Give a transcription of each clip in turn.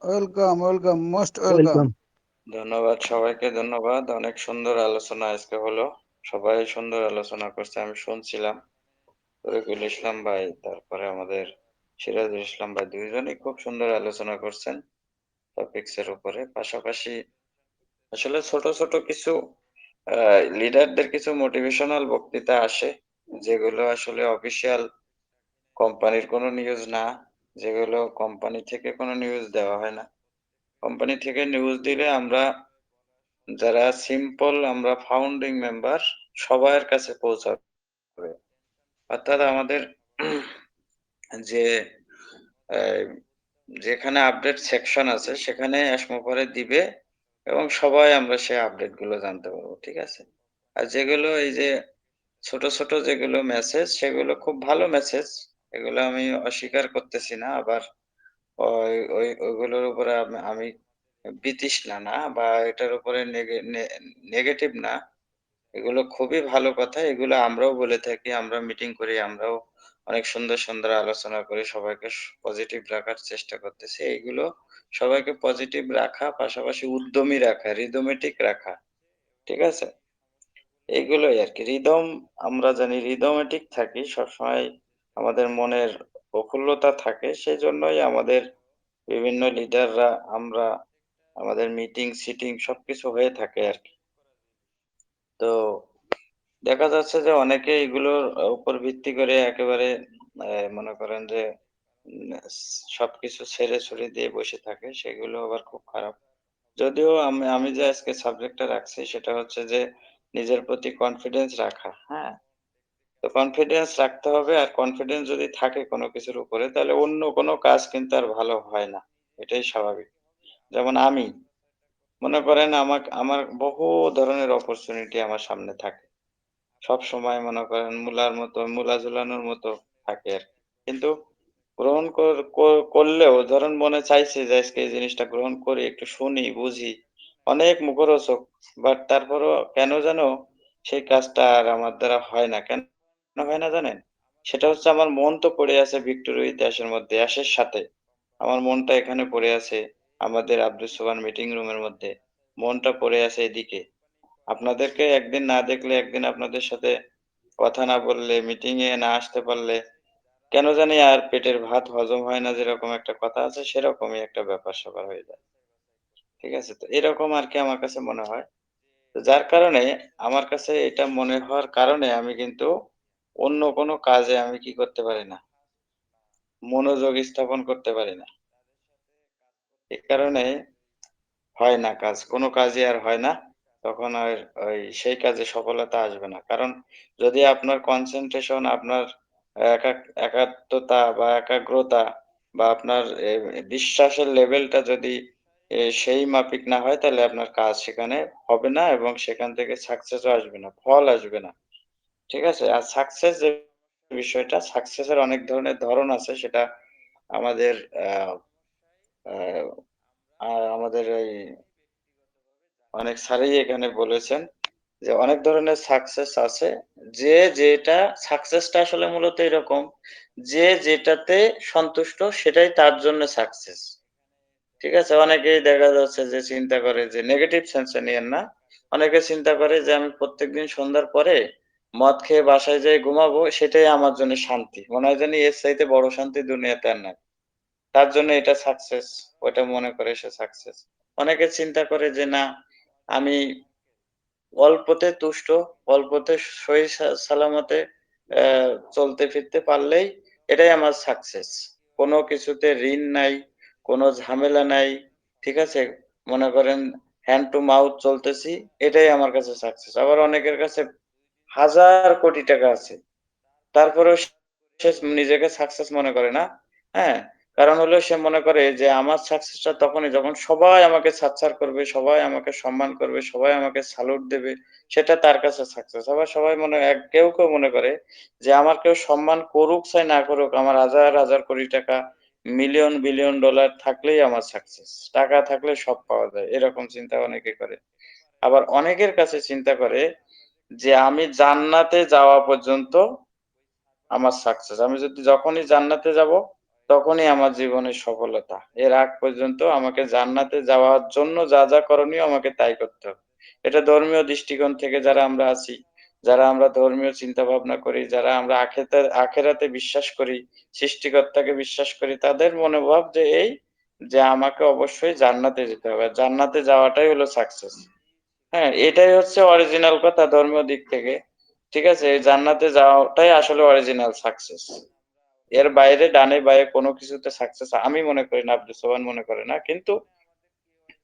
Welcome, welcome, most welcome. Welcome. ধন্যবাদ সবাইকে, ধন্যবাদ। অনেক সুন্দর আলোচনা আজকে হলো। সবাই সুন্দর আলোচনা করছে, আমি শুনছিলাম। রফিকুল ইসলাম ভাই, তারপরে আমাদের সিরাজুল ইসলাম ভাই, দুইজনই খুব সুন্দর আলোচনা করছেন টপিকস এর উপরে। পাশাপাশি আসলে ছোট ছোট কিছু লিডারদের কিছু মোটিভেশনাল বক্তৃতা আসে, যেগুলো আসলে অফিসিয়াল কোম্পানির কোনো নিউজ না, যেগুলো কোম্পানি থেকে কোনো নিউজ দেওয়া হয় না। কোম্পানি থেকে নিউজ দিলে আমরা, যারা সিম্পল, আমরা ফাউন্ডিং মেম্বার, সবার কাছে পৌঁছাবে। অর্থাৎ আমাদের যে আহ, যেখানে আপডেট সেকশন আছে সেখানে এসমো করে দিবে, এবং সবাই আমরা সেই আপডেট গুলো জানতে পারবো, ঠিক আছে। আর যেগুলো এই যে ছোট ছোট যেগুলো মেসেজ, সেগুলো খুব ভালো মেসেজ, এগুলো আমি অস্বীকার করতেছি না। আবার ওইগুলোর উপরে আমি বিতৃষ্ণা না, বা এটার উপরে নেগেটিভ না। এগুলো খুবই ভালো কথা, এগুলো আমরাও বলে থাকি, আমরা মিটিং করি, আমরাও অনেক সুন্দর সুন্দর আলোচনা করি, সবাইকে পজিটিভ রাখার চেষ্টা করতেছি। এইগুলো সবাইকে পজিটিভ রাখা, পাশাপাশি উদ্যমী রাখা, রিদমেটিক রাখা, ঠিক আছে। এইগুলোই আর কি রিদম। আমরা জানি রিদমেটিক থাকি সবসময়, আমাদের মনের প্রফুল্লতা থাকে, সেই জন্যই আমাদের বিভিন্ন লিডাররা, আমরা, আমাদের মিটিং সিটিং সবকিছু হয়ে থাকে আর কি। তো দেখা যাচ্ছে যে অনেকে এগুলোর উপর ভিত্তি করে একেবারে মনে করেন যে সবকিছু ছেড়ে ছুড়ে দিয়ে বসে থাকে, সেগুলো আবার খুব খারাপ। যদিও আমি যে আজকে সাবজেক্টটা রাখছি সেটা হচ্ছে যে নিজের প্রতি কনফিডেন্স রাখা, হ্যাঁ। তো কনফিডেন্স রাখতে হবে, আর কনফিডেন্স যদি থাকে কোনো কিছুর উপরে, তাহলে অন্য কোনো কাজ কিন্তু আর ভালো হয় না, এটাই স্বাভাবিক। যেমন আমি মনে করেন, আমার বহু ধরনের অপরচুনিটি আমার সামনে থাকে, সব সময় মনে করেন মূলার মতো, মূলা ঝুলানোর মতো থাকে আর কি। কিন্তু গ্রহণ করলেও ধরেন মনে চাইছে যে আজকে এই জিনিসটা গ্রহণ করি, একটু শুনি বুঝি, অনেক মুখরোচক, বাট তারপরও কেন যেন সেই কাজটা আর আমার দ্বারা হয় না। কেন হয় না জানেন? সেটা হচ্ছে আমার মন তো পড়ে আছে ভিক্টোরিয়া ইতিহাসের মধ্যে, অ্যাশের সাথে। আমার মনটা এখানে পড়ে আছে, আমাদের আব্দুল সোবহান মিটিং রুমের মধ্যে। মনটা পড়ে আছে এদিকে। আপনাদেরকে একদিন না দেখলে, একদিন আপনাদের সাথে কথা না বললে, মিটিং এ না আসতে পারলে, কেন জানি আর পেটের ভাত হজম হয় না, যেরকম একটা কথা আছে, সেরকমই একটা ব্যাপার স্যাপার হয়ে যায়, ঠিক আছে। তো এরকম আর কি আমার কাছে মনে হয়। তো যার কারণে, আমার কাছে এটা মনে হওয়ার কারণে আমি কিন্তু অন্য কোনো কাজে আমি কি করতে পারি না, মনোযোগ স্থাপন করতে পারি না। এই কারণে হয় না কাজ, কোনো কাজই আর হয় না। তখন আর ওই সেই কাজে সফলতা আসবে না। কারণ যদি আপনার কনসেনট্রেশন, আপনার একাত্মতা বা একাগ্রতা, বা আপনার বিশ্বাসের লেভেলটা যদি সেই মাফিক না হয়, তাহলে আপনার কাজ সেখানে হবে না, এবং সেখান থেকে সাকসেসও আসবে না, ফল আসবে না। ঠিক আছে? আর সাকসেস যে বিষয়টা, সাকসেসের অনেক ধরনের ধরন আছে, সেটা আমাদের আ আ আমাদের এই অনেক স্যারই এখানে বলেছেন যে অনেক ধরনের সাকসেস আছে। যে যেটা সাকসেসটা আসলে মূলত এরকম, যে যেটাতে সন্তুষ্ট সেটাই তার জন্য সাকসেস। ঠিক আছে? অনেকেই দেখা যাচ্ছে যে চিন্তা করে, যে নেগেটিভ সেন্সে নিয়েন না। অনেকে চিন্তা করে যে আমি প্রত্যেকদিন সন্ধ্যার পরে মদ খেয়ে বাসায় যেয়ে ঘুমাবো, সেটাই আমার জন্য শান্তি। মনে হয় জানি এর চাইতে বড় শান্তি দুনিয়াতে আর নাই। তার জন্য এটা সাকসেস, ওটা মনে করে সে সাকসেস। অনেকে চিন্তা করে যে না, আমি অল্পতে তুষ্ট, অল্পতে সহি সালামতে চলতে ফিরতে পারলেই এটাই আমার সাকসেস। কোনো কিছুতে ঋণ নাই, কোনো ঝামেলা নাই, ঠিক আছে? মনে করেন হ্যান্ড টু মাউথ চলতেছি, এটাই আমার কাছে সাকসেস। আবার অনেকের কাছে হাজার কোটি টাকা আছে, তারপরেও সে নিজেকে সাকসেস মনে করে না। হ্যাঁ, কারণ হলো সে মনে করে যে আমার সাকসেসটা তখনই যখন সবাই আমাকে সাচ্চার করবে, সবাই আমাকে সম্মান করবে, সবাই আমাকে স্যালুট দেবে, সেটা তার কাছে সাকসেস। আবার সবাই কেউ কেউ মনে করে যে আমার কেউ সম্মান করুক চাই না করুক, আমার হাজার হাজার কোটি টাকা, মিলিয়ন বিলিয়ন ডলার থাকলেই আমার সাকসেস। টাকা থাকলে সব পাওয়া যায়, এরকম চিন্তা অনেকে করে। আবার অনেকের কাছে চিন্তা করে যে আমি জান্নাতে যাওয়া পর্যন্ত আমার সাকসেস। আমি যদি যখনই জান্নাতে যাব, তখনই আমার জীবনের সফলতা। এর আগ পর্যন্ত আমাকে জান্নাতে যাওয়ার জন্য যা, যা করণীয় আমাকে তাই করতে হবে। এটা ধর্মীয় দৃষ্টিকোণ থেকে যারা আমরা আছি, যারা আমরা ধর্মীয় চিন্তাভাবনা করি, যারা আমরা আখেরাতে বিশ্বাস করি, সৃষ্টিকর্তাকে বিশ্বাস করি, তাদের মনোভাব যে এই যে আমাকে অবশ্যই জান্নাতে যেতে হবে। আর জান্নাতে যাওয়াটাই হলো সাকসেস। হ্যাঁ, এটাই হচ্ছে অরিজিনাল কথা ধর্মীয় দিক থেকে। ঠিক আছে? এই জান্নাতে যাওয়াটাই আসলে অরিজিনাল সাকসেস। এর বাইরে ডানে বাঁয়ে কোনো কিছুতে সাকসেস আমি মনে করি না, আব্দুল সোবহান মনে করে না। কিন্তু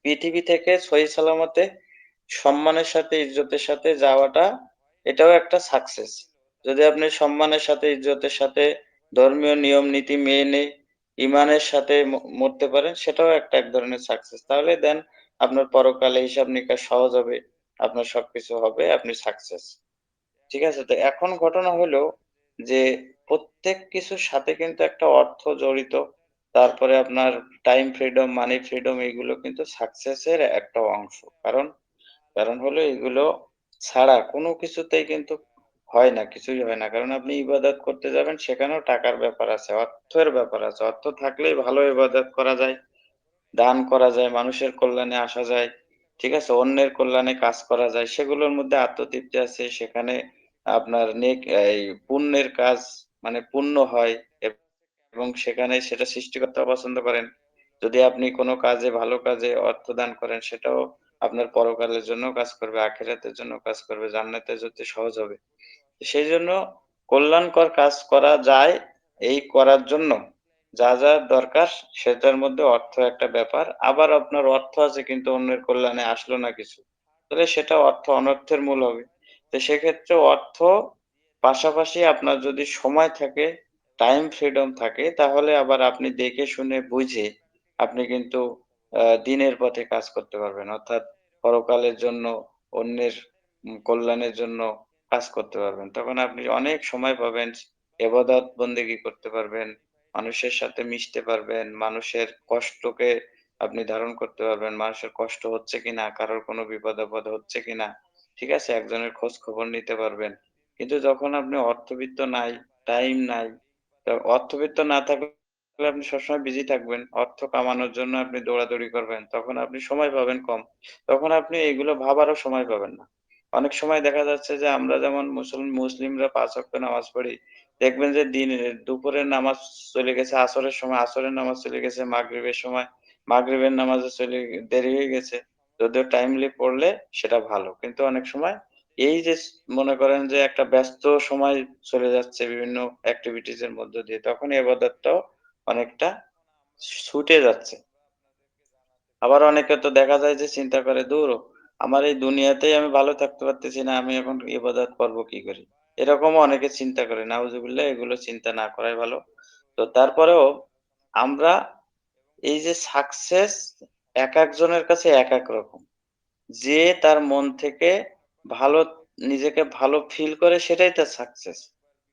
পৃথিবী থেকে সহি সালামতে সম্মানের সাথে ইজ্জতের সাথে যাওয়াটা এটাও একটা সাকসেস। যদি আপনি সম্মানের সাথে ইজ্জতের সাথে ধর্মীয় নিয়ম নীতি মেনে ইমানের সাথে মরতে পারেন সেটাও একটা এক ধরনের সাকসেস। তাহলে দেন আপনার পরকালে হিসাব নিকাশ সহজ হবে, আপনার সবকিছু হবে, আপনি সাকসেস। ঠিক আছে? তো এখন ঘটনা হলো যে প্রত্যেক কিছুর সাথে কিন্তু একটা অর্থ জড়িত। তারপরে আপনার টাইম ফ্রিডম, মানি ফ্রিডম এগুলো কিন্তু সাকসেসের একটা অংশ। কারণ কারণ হলো এগুলো ছাড়া কোনো কিছুতেই কিন্তু হয় না, কিছুই হয় না। কারণ আপনি ইবাদত করতে যাবেন সেখানেও টাকার ব্যাপার আছে, অর্থের ব্যাপার আছে। অর্থ থাকলেই ভালো ইবাদত করা যায়। দান করা যায়, মানুষের কল্যাণে আসা যায়। ঠিক আছে? অন্যের কল্যাণে কাজ করা যায়। সেগুলোর মধ্যে আত্মতৃপ্তি আছে। সেখানে আপনার এই পুণ্যের কাজ মানে পুণ্য হয় এবং সেখানে সেটা সৃষ্টিকর্তাও পছন্দ করেন। যদি আপনি কোনো কাজে ভালো কাজে অর্থ দান করেন সেটাও আপনার পরকালের জন্যও কাজ করবে, আখিরাতের জন্য কাজ করবে, জান্নাতে যেতে সহজ হবে। সেইজন্য কল্যাণকর কাজ করা যায় এই করার জন্য যা, যা দরকার সেটার মধ্যে অর্থ একটা ব্যাপার। আবার আপনার অর্থ আছে কিন্তু অন্যের কল্যাণে আসলো না কিছু। তাহলে সেটা অর্থ অনর্থের মূল হবে। তো সেক্ষেত্রে অর্থ পাশাপাশি আপনার যদি সময় থাকে, টাইম ফ্রিডম থাকে তাহলে আবার আপনি দেখে শুনে বুঝে আপনি কিন্তু দিনের পথে কাজ করতে পারবেন। অর্থাৎ পরকালের জন্য অন্যের কল্যাণের জন্য কাজ করতে পারবেন। তখন আপনি অনেক সময় পাবেন, ইবাদত বন্দেগী করতে পারবেন, মানুষের সাথে মিশতে পারবেন, মানুষের কষ্টকে আপনি ধারণ করতে পারবেন, মানুষের কষ্ট হচ্ছে কিনা, কারোর কোনো বিপদ-আপদ হচ্ছে কিনা, ঠিক আছে? একজনের খোঁজ খবর নিতে পারবেন। কিন্তু যখন আপনি অর্থবিত্ত নাই, টাইম নাই, তো অর্থবিত্ত না থাকলে আপনি সবসময় বিজি থাকবেন। অর্থ কামানোর জন্য আপনি দৌড়াদৌড়ি করবেন। তখন আপনি সময় পাবেন কম। তখন আপনি এগুলো ভাবারও সময় পাবেন না। অনেক সময় দেখা যাচ্ছে যে আমরা যেমন মুসলিমরা ৫ ওয়াক্ত নামাজ পড়ি। দেখবেন যে দুপুরের নামাজ চলে গেছে আসরের সময়, আসরের নামাজ চলে গেছে মাগরিবের সময়, মাগরিবের নামাজে দেরি হয়ে গেছে। যদিও টাইমলি পড়লে সেটা ভালো। কিন্তু অনেক সময় এই যে মনে করেন যে একটা ব্যস্ত সময় চলে যাচ্ছে বিভিন্ন এক্টিভিটিজ এর মধ্য দিয়ে, তখন ইবাদতটাও অনেকটা ছুটে যাচ্ছে। আবার অনেকে তো দেখা যায় যে চিন্তা করে, "ধুর! আমার এই দুনিয়াতেই আমি ভালো থাকতে পারতেছি না, আমি এখন ইবাদত করব কি করে?" এরকমও অনেকে চিন্তা করে। নাউজুবিল্লাহ এগুলো চিন্তা না করাই ভালো। তো তারপরেও আমরা এই যে সাকসেস একেকজনের কাছে একেক রকম। যে তার মন থেকে ভালো নিজেকে ভালো ফিল করে সেটাই তার সাকসেস।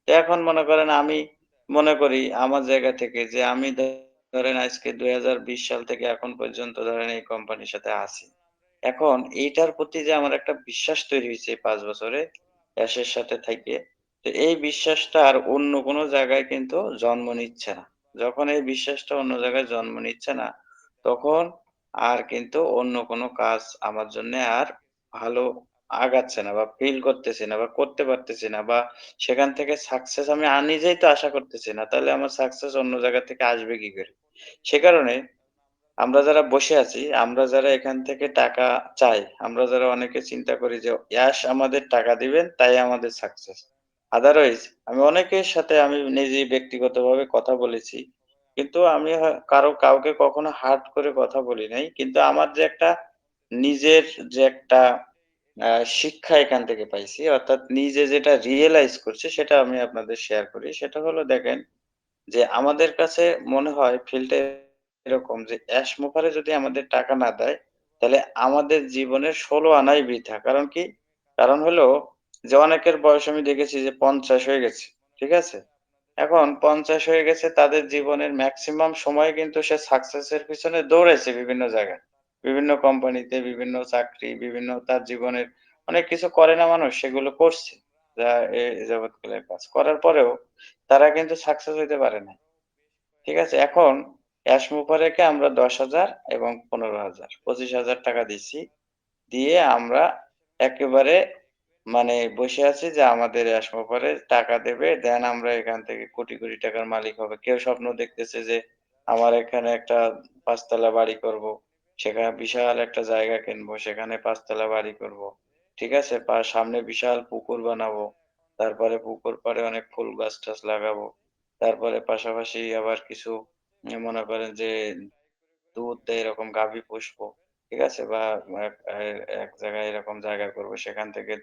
তো এখন মনে করেন আমি মনে করি আমার জায়গা থেকে যে আমি ধরেন আজকে ২০২০ সাল থেকে এখন পর্যন্ত ধরেন এই কোম্পানির সাথে আছি। এখন এইটার প্রতি যে আমার একটা বিশ্বাস তৈরি হইছে এই ৫ বছরে এর সাথে থাইকে, তো এই বিশ্বাসটা আর অন্য কোনো জায়গায় কিন্তু জন্ম নিচ্ছে না। যখন এই বিশ্বাসটা অন্য জায়গায় জন্ম নিচ্ছে না, তখন আর কিন্তু অন্য কোনো কাজ আমার জন্যে আর ভালো আগাচ্ছে না বা ফিল করতেছি না বা করতে পারতেছি না বা সেখান থেকে সাকসেস আমি নিজেই তো আশা করতেছি না। তাহলে আমার সাকসেস অন্য জায়গা থেকে আসবে কি করে? সে কারণে আমরা যারা বসে আছি, আমরা যারা এখান থেকে টাকা চাই, আমরা যারা অনেকে চিন্তা করি যে আমাদের টাকা দিবেন তাই আমাদের সাকসেস। আদারওয়াইজ আমি অনেকের সাথে আমি নিজেই ব্যক্তিগতভাবে কথা বলেছি। কিন্তু আমি কাউকে কখনো হার্ট করে কথা বলি নাই। কিন্তু আমার যে একটা নিজের যে একটা আ শিক্ষা এখান থেকে পাইছি অর্থাৎ নিজে যেটা রিয়ালাইজ করছি সেটা আমি আপনাদের শেয়ার করি। সেটা হলো দেখেন যে আমাদের কাছে মনে হয় ফিলটা এরকম যে স্মোকারে যদি আমাদের টাকা না দেয়, তাহলে আমাদের জীবনের ১৬ আনাই বৃথা। কারণ কি? কারণ হলো যে অনেকের বয়স আমি দেখেছি যে ৫০ হয়ে গেছে। ঠিক আছে? এখন ৫০ হয়ে গেছে তাদের জীবনের মেক্সিমাম সময় কিন্তু সে সাকসেস এর পিছনে দৌড়াইছে বিভিন্ন জায়গায়। বিভিন্ন কোম্পানিতে, বিভিন্ন চাকরি, বিভিন্ন তার জীবনের অনেক কিছু করে না মানুষ সেগুলো করছে। যা এ যাবৎকালের কাজ। করার পরেও তারা কিন্তু সাকসেস হইতে পারে নাই। ঠিক আছে? এখন অ্যাশমোভারেকে আমরা ১০,০০০ এবং ১৫,০০০, ৳২৫,০০০ দিছি। দিয়ে আমরা একেবারে মানে বসে আছি যে আমাদের অ্যাশমোভারে টাকা দেবে, দেন আমরা এখান থেকে কোটি, কোটি টাকার মালিক হবে। কেউ স্বপ্ন দেখতেছে যে আমার এখানে একটা ৫ তলা বাড়ি করব। সেখানে বিশাল একটা জায়গা কিনবো, সেখানে ৫ তলা বাড়ি করব। ঠিক আছে? সামনে বিশাল পুকুর বানাবো। তারপরে পুকুর পাড়ে অনেক ফুল গাছ-টাছ লাগাবো। তারপরে পাশাপাশি আবার কিছু মনে করেন যে দুধ দেয় এরকম গাভী পুষবো। ঠিক আছে? বা এক এক জায়গায় এরকম জায়গা করব। সেখান থেকে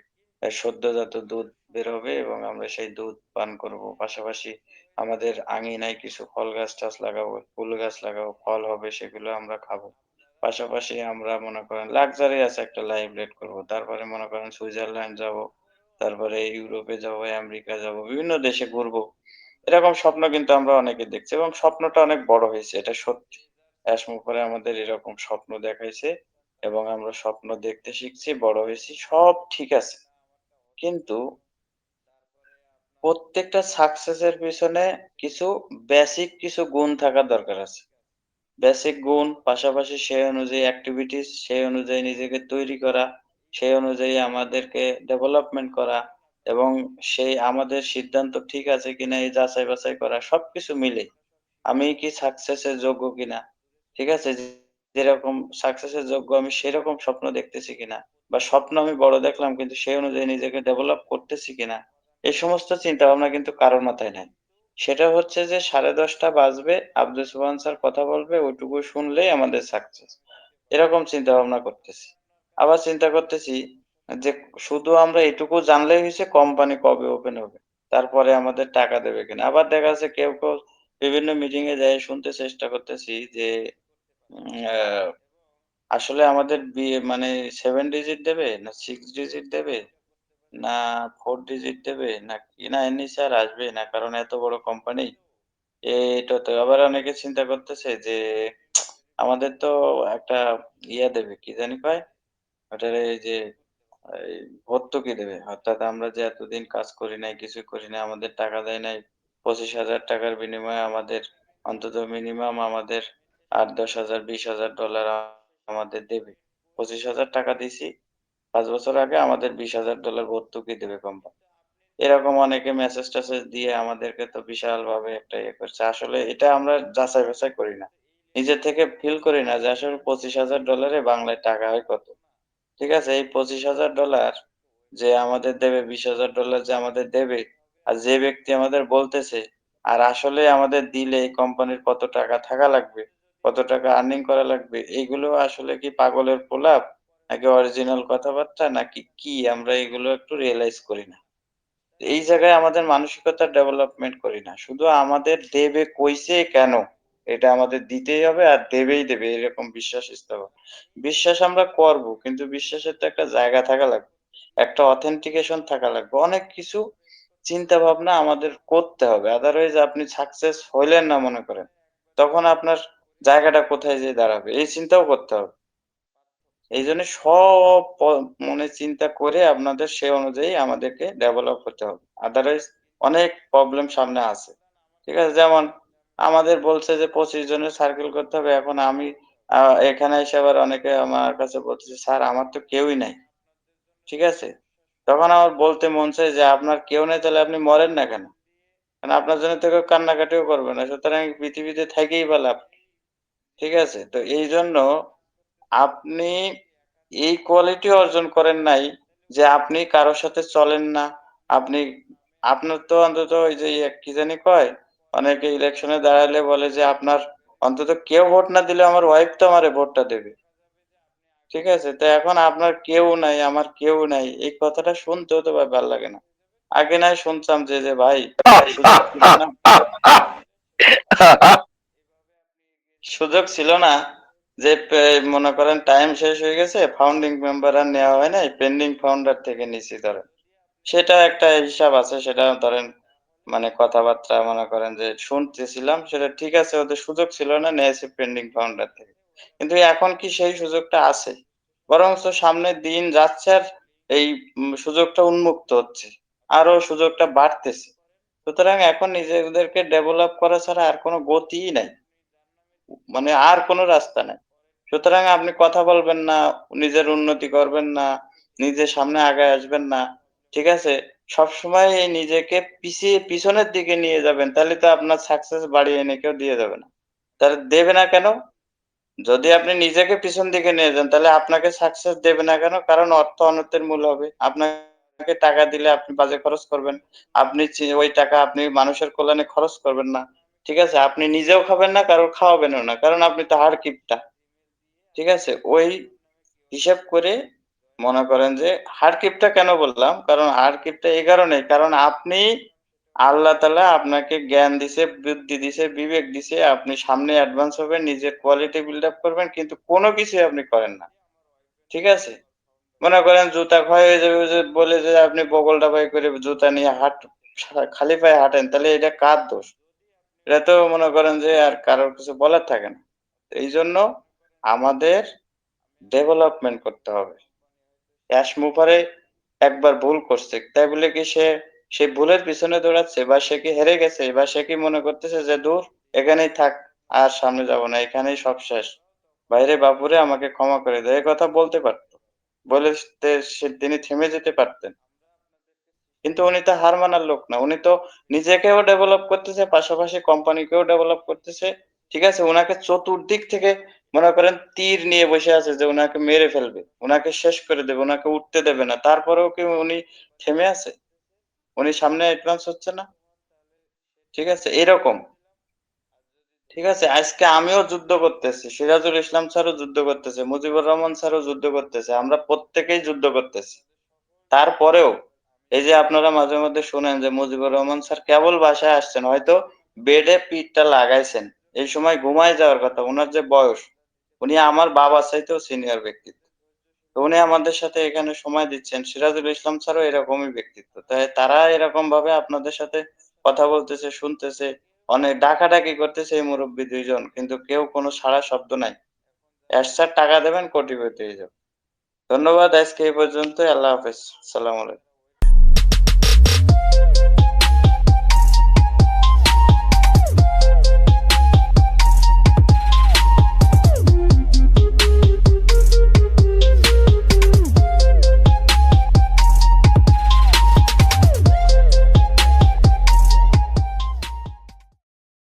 সদ্যোজাত দুধ বের হবে এবং আমরা সেই দুধ পান করব। পাশাপাশি আমাদের আঙিনায় কিছু ফল গাছ-টাছ লাগাবো, ফুল গাছ লাগাবো, ফল হবে সেগুলো আমরা খাবো। পাশাপাশি আমরা মনে করেন লাক্সারিয়াস একটা লাইফ লিড করব। তারপরে মনে করেন সুইজারল্যান্ড যাবো, তারপরে ইউরোপে যাবো, আমেরিকা যাবো, বিভিন্ন দেশে ঘুরবো। এরকম স্বপ্ন কিন্তু আমরা অনেকে দেখছি এবং স্বপ্নটা অনেক বড় হইছে। এটা সত্যি। অ্যাসমো করে আমাদের এরকম স্বপ্ন দেখাইছে এবং আমরা স্বপ্ন দেখতে শিখছি, বড় হইছি। সব ঠিক আছে। কিন্তু প্রত্যেকটা সাকসেস এর পেছনে কিছু বেসিক কিছু গুণ থাকার দরকার আছে। বেসিক গুণ, পাশাপাশি সেই অনুযায়ী এক্টিভিটিস, সেই অনুযায়ী নিজেকে তৈরি করা, সেই অনুযায়ী আমাদেরকে ডেভেলপমেন্ট করা এবং সেই আমাদের সিদ্ধান্ত ঠিক আছে কিনা এই যাচাই-বাছাই করা সবকিছু মিলে আমি কি সাকসেস এর যোগ্য কিনা? ঠিক আছে? যেরকম সাকসেস এর যোগ্য আমি সেরকম স্বপ্ন দেখতেছি কিনা? বা স্বপ্ন আমি বড় দেখলাম কিন্তু সেই অনুযায়ী নিজেকে ডেভেলপ করতেছি কিনা? এই সমস্ত চিন্তাভাবনা কিন্তু কারো মাথায় নাই। সেটা হচ্ছে যে 10:30 বাজবে, আব্দুল সুবহান স্যার কথা বলবে, ওইটুকু শুনলেই আমাদের সাকসেস। এরকম চিন্তাভাবনা করতেছি। আবার চিন্তা করতেছি যে শুধু আমরা এটুকু জানলেই হইছে কোম্পানি কবে ওপেন হবে। তারপরে আমাদের টাকা দেবে কিনা। আবার দেখা যাচ্ছে কেউ বিভিন্ন মিটিং এ যেয়ে শুনতে চেষ্টা করতেছি যে উম আ আসলে আমাদের মানে 7 ডিজিট দেবে না 6 ডিজিট দেবে না 4 ডিজিট দেবে না কি না এমনি স্যার আসবে না কারণ এত বড় কোম্পানি। এটা তো আবার অনেকে চিন্তা করতেছে যে আমাদের তো একটা দেবে কি জানি কয়? ওটার এই যে এই ভর্তুকি দেবে। অর্থাৎ আমরা যে এতদিন কাজ করি নাই, কিছুই করি নাই, আমাদের টাকা দেয় নাই। ৳২৫,০০০ র বিনিময়ে আমাদের অন্তত মিনিমাম আমাদের ৮, ১০,০০০, $২০,০০০ আমাদের দেবে। ৳২৫,০০০ দিছি। ৫ বছর আগে আমাদের $২০,০০০ ভর্তুকি দেবে কোম্পানি। এরকম অনেকে মেসেজ-টেসেজ দিয়ে আমাদেরকে তো বিশালভাবে একটা করছে। আসলে এটা আমরা যাচাই-বাছাই করি না। নিজে থেকে ফিল করি না যে আসলে $২৫,০০০ এ বাংলায় টাকা হয় কত? ঠিক আছে? এই $২৫,০০০ যে আমাদের দেবে, $২০,০০০ যে আমাদের দেবে, আর যে ব্যক্তি আমাদের বলতেছে, আর আসলে আমাদের দিলে এই কোম্পানির কত টাকা থাকা লাগবে, কত টাকা আর্নিং করা লাগবে, এগুলো আসলে কি পাগলের প্রলাপ? নাকি অরিজিনাল কথাবার্তা? নাকি কি? আমরা এগুলো একটু রিয়ালাইজ করি না। এই জায়গায় আমাদের মানসিকতার ডেভেলপমেন্ট করি না। শুধু আমাদের দেবে কইছে কেন? এটা আমাদের দিতেই হবে আর দেবেই দেবে এরকম বিশ্বাস স্থাপন। বিশ্বাস আমরা করব কিন্তু বিশ্বাসের তো একটা জায়গা থাকা লাগবে। একটা অথেন্টিকেশন থাকা লাগবে। অনেক কিছু চিন্তা ভাবনা আমাদের করতে হবে। আদারওয়াইজ আপনি সাকসেস হইলেন না মনে করেন। তখন আপনার জায়গাটা কোথায় যেয়ে দাঁড়াবে? এই চিন্তাও করতে হবে। এইজন্য সব মনে চিন্তা করে আপনাদের সে অনুযায়ী আমাদেরকে ডেভেলপ হতে হবে। আদারওয়াইজ অনেক প্রবলেম সামনে আছে। ঠিক আছে? যেমন আমাদের বলছে যে ২৫ জনের সার্কেল করতে হবে। এখন আমি আ এখানে এসে আবার অনেকে আমার কাছে বলতেছে, "স্যার আমার তো কেউই নাই।" ঠিক আছে? তখন আমার বলতে মন চায় যে, "আপনার কেউ নাই তাহলে আপনি মরেন না কেন? কারণ আপনার জন্য তো কেউ কান্নাকাটিও করবে না। সুতরাং পৃথিবীতে থাইকেই বা লাভ কি?" ঠিক আছে? তো এইজন্য আপনি এই কোয়ালিটি অর্জন করেন নাই যে আপনি কারো সাথে চলেন না। আপনি আপনার তো অন্তত ওই যে কি জানি কয়? অনেকে ইলেকশনে দাঁড়ালে বলে যে আপনার অন্তত কেউ ভোট না দিলেও আমার ওয়াইফ তো আমারে ভোটটা দেবে। ঠিক আছে? তো এখন আপনার কেউ নাই, আমার কেউ নাই। এই কথাটা শুনতেও তো ভাই ভাল লাগে না। আগে না হয় শুনতাম যে ভাই সুযোগ ছিল না সুযোগ ছিল না যে মনে করেন টাইম শেষ হয়ে গেছে, ফাউন্ডিং মেম্বার আর নেওয়া হয় নাই। পেন্ডিং ফাউন্ডার থেকে নিছি ধরেন। সেটা একটা হিসাব আছে। সেটা ধরেন মানে কথাবার্তা মনে করেন যে শুনতেছিলাম সেটা ঠিক আছে ওদের সুযোগ ছিল না নিয়েছে পেন্ডিং ফাউন্ডার থেকে। কিন্তু এখন কি সেই সুযোগটা আছে? বরঞ্চ সামনে দিন যাচ্ছে আর এই সুযোগটা উন্মুক্ত হচ্ছে। আরো সুযোগটা বাড়তেছে। সুতরাং এখন নিজেদেরকে ডেভেলপ করা ছাড়া আর কোনো গতিই নাই। মানে আর কোনো রাস্তা নাই। সুতরাং আপনি কথা বলবেন না, নিজের উন্নতি করবেন না, নিজে সামনে আগায় আসবেন না। ঠিক আছে? সবসময় এই নিজেকে পিছনের দিকে নিয়ে যাবেন। তাহলে তো আপনার সাকসেস বাড়িয়ে এনে কেউ দিয়ে যাবে না। তাহলে দেবে না কেন? যদি আপনি নিজেকে পিছন দিকে নিয়ে যান, তাহলে আপনাকে সাকসেস দেবে না কেন? কারণ অর্থ অনর্থের মূল হবে। আপনাকে টাকা দিলে আপনি বাজে খরচ করবেন। আপনি ওই টাকা আপনি মানুষের কল্যাণে খরচ করবেন না। ঠিক আছে? আপনি নিজেও খাবেন না, কারোর খাওয়াবেনও না। কারণ আপনি তো হাড়কিপ্টা। ঠিক আছে? ওই হিসাব করে মনে করেন যে হাড়কিপ্টা কেন বললাম? কারণ হাড়কিপ্টা এই কারণেই, কারণ আপনি আল্লাহ তাআলা আপনাকে জ্ঞান দিছে, বুদ্ধি দিছে, বিবেক দিছে। আপনি সামনে অ্যাডভান্স হবেন, নিজের কোয়ালিটি বিল্ড আপ করবেন। কিন্তু কোন কিছুই আপনি করেন না। ঠিক আছে? মনে করেন জুতা ক্ষয় হয়ে যাবে যে বলে যে আপনি বগল ডাবাই করে জুতা নিয়ে খালি পায়ে হাঁটেন, তাহলে এটা কার দোষ? এটা তো মনে করেন যে আর কারোর কিছু বলার থাকে না। এইজন্য আমাদের ডেভেলপমেন্ট করতে হবে। অ্যাশ মুভারে একবার ভুল করছে। তাই বলে কি সে সেই ভুলের পিছনে দৌড়াচ্ছে বা সে কি হেরে গেছে বা সে কি মনে করতেছে যে দূর এখানেই থাক, আর সামনে যাব না, এখানেই সব শেষ। ভাইরে বাপুরে আমাকে ক্ষমা করে দে। এ কথা বলতে পারত। বলে তিনি থেমে যেতে পারতেন। কিন্তু উনি তো হার মানার লোক না। উনি তো নিজেকেও ডেভেলপ করতেছে, পাশাপাশি কোম্পানিকেও ডেভেলপ করতেছে। ঠিক আছে? উনাকে চতুর্দিক থেকে মনে করেন তীর নিয়ে বসে আছে যে উনাকে মেরে ফেলবে। উনাকে শেষ করে দেবে, উনাকে উঠতে দেবে না। তারপরেও কি উনি থেমে আছে? উনি সামনে অ্যাডভান্স হচ্ছে না? ঠিক আছে? এরকম। ঠিক আছে? আজকে আমিও যুদ্ধ করতেছি। সিরাজুল ইসলাম স্যারও যুদ্ধ করতেছে। মুজিবুর রহমান স্যারও যুদ্ধ করতেছে। আমরা প্রত্যেকেই যুদ্ধ করতেছি। তারপরেও এই যে আপনারা মাঝে মধ্যে শুনেন যে মুজিবুর রহমান স্যার কেবল বাসায় আসছেন, হয়তো বেডে পিঠটা লাগাইছেন, এই সময় ঘুমায় যাওয়ার কথা। ওনার যে বয়স, উনি আমার বাবার চাইতেও সিনিয়র ব্যক্তিত্ব। তো উনি আমাদের সাথে এখানে সময় দিচ্ছেন। সিরাজুল ইসলাম স্যারও এরকমই ব্যক্তিত্ব। তাই তারা এরকম ভাবে আপনাদের সাথে কথা বলতেছে, শুনতেছে, অনেক ডাকাডাকি করতেছে এই মুরব্বী দুইজন, কিন্তু কেউ কোনো সাড়া শব্দ নাই। স্যার টাকা দেবেন, কোটিপতি হয়ে যাবে। ধন্যবাদ, আজকে এই পর্যন্তই। আল্লাহ হাফেজ। আসসালামু আলাইকুম।